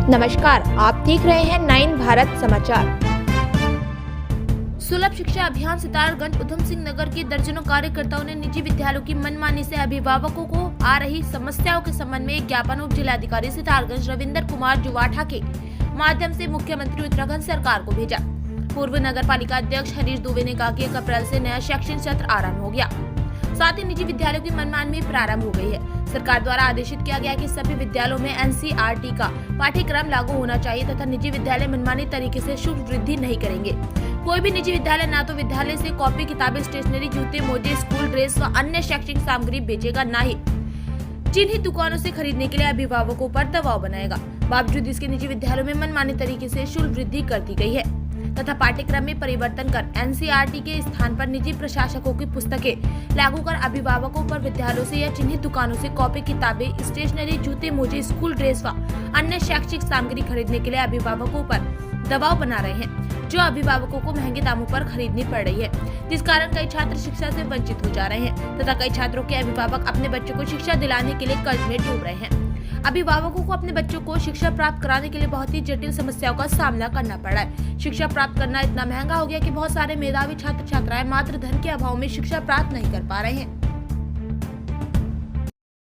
नमस्कार, आप देख रहे हैं 9 भारत समाचार। सुलभ शिक्षा अभियान सितारगंज उधम सिंह नगर के दर्जनों कार्यकर्ताओं ने निजी विद्यालयों की मनमानी से अभिभावकों को आ रही समस्याओं के संबंध में एक ज्ञापन उप जिलाधिकारी सितारगंज रविंदर कुमार जुवाठा के माध्यम से मुख्यमंत्री उत्तराखंड सरकार को भेजा। पूर्व नगर पालिका अध्यक्ष हरीश दुबे ने कहा कि 1 अप्रैल से नया शैक्षणिक सत्र आरंभ हो गया, साथ ही निजी विद्यालयों की मनमानी प्रारंभ हो गई है। सरकार द्वारा आदेशित किया गया कि सभी विद्यालयों में एनसीईआरटी का पाठ्यक्रम लागू होना चाहिए तथा निजी विद्यालय मनमानी तरीके से शुल्क वृद्धि नहीं करेंगे। कोई भी निजी विद्यालय ना तो विद्यालय से कॉपी किताबें, स्टेशनरी, जूते, मोजे, स्कूल ड्रेस व अन्य शैक्षणिक सामग्री बेचेगा, न ही चिन्हित दुकानों से खरीदने के लिए अभिभावकों पर दबाव बनाएगा। बावजूद इसके निजी विद्यालयों में मनमानी तरीके से शुल्क वृद्धि कर दी गई है तथा पाठ्यक्रम में परिवर्तन कर एनसीईआरटी के स्थान पर निजी प्रशासकों की पुस्तकें लागू कर अभिभावकों पर विद्यालयों से या चिन्हित दुकानों से कॉपी किताबें, स्टेशनरी, जूते, मोजे, स्कूल ड्रेस व अन्य शैक्षिक सामग्री खरीदने के लिए अभिभावकों पर दबाव बना रहे हैं, जो अभिभावकों को महंगे दामों पर खरीदनी पड़ रही है, जिस कारण कई छात्र शिक्षा से वंचित हो जा रहे हैं तथा कई छात्रों के अभिभावक अपने बच्चों को शिक्षा दिलाने के लिए कर्ज में डूब रहे हैं। अभिभावकों को अपने बच्चों को शिक्षा प्राप्त कराने के लिए बहुत ही जटिल समस्याओं का सामना करना पड़ रहा है। शिक्षा प्राप्त करना इतना महंगा हो गया कि बहुत सारे मेधावी छात्र छात्राएं मात्र धन के अभाव में शिक्षा प्राप्त नहीं कर पा रहे हैं।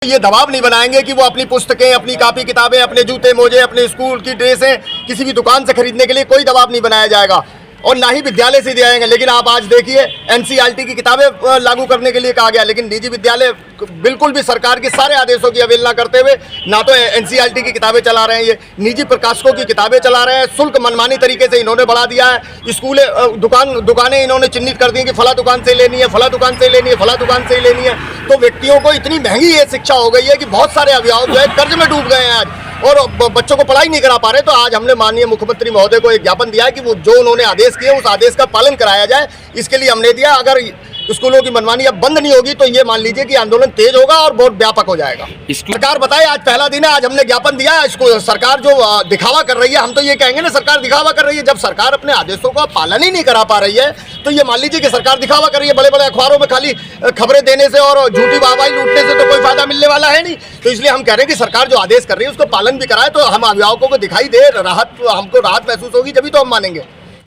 ये दबाव नहीं बनाएंगे कि वो अपनी पुस्तकें, अपनी कॉपी किताबें, अपने जूते मोजे, अपने स्कूल की ड्रेसें किसी भी दुकान से खरीदने के लिए कोई दबाव नहीं बनाया जाएगा और ना ही विद्यालय से दिए जाएंगे। लेकिन आप आज देखिए एनसीईआरटी की किताबें लागू करने के लिए कहा गया, लेकिन निजी विद्यालय बिल्कुल भी सरकार के सारे आदेशों की अवहेलना करते हुए ना तो एनसीईआरटी की किताबें चला रहे हैं, ये निजी प्रकाशकों की किताबें चला रहे हैं। शुल्क मनमानी तरीके से इन्होंने बढ़ा दिया है। स्कूलें, दुकानें इन्होंने चिन्हित कर दी कि फला दुकान से लेनी है, फला दुकान से लेनी है, फला दुकान से लेनी है। तो व्यक्तियों को इतनी महंगी ये शिक्षा हो गई है कि बहुत सारे अभिभावक जो है कर्ज में डूब गए हैं आज और बच्चों को पढ़ाई नहीं करा पा रहे। तो आज हमने माननीय मुख्यमंत्री महोदय को एक ज्ञापन दिया है कि वो जो उन्होंने आदेश किए उस आदेश का पालन कराया जाए, इसके लिए हमने दिया। अगर स्कूलों की मनमानी अब बंद नहीं होगी तो ये मान लीजिए कि आंदोलन तेज होगा और बहुत व्यापक हो जाएगा। सरकार बताए, आज पहला दिन है, आज हमने ज्ञापन दिया है। इसको सरकार जो दिखावा कर रही है, हम तो ये कहेंगे ना, सरकार दिखावा कर रही है। जब सरकार अपने आदेशों का पालन ही नहीं करा पा रही है तो ये मान लीजिए कि सरकार दिखावा कर रही है। बड़े बड़े अखबारों में खाली खबरें देने से और झूठी वाहवाही लूटने से तो कोई फायदा मिलने वाला है नहीं। तो इसलिए हम कह रहे हैं कि सरकार जो आदेश कर रही है उसको पालन भी कराए, तो हम अभिभावकों को दिखाई दे राहत, हमको राहत महसूस होगी, जभी तो हम मानेंगे।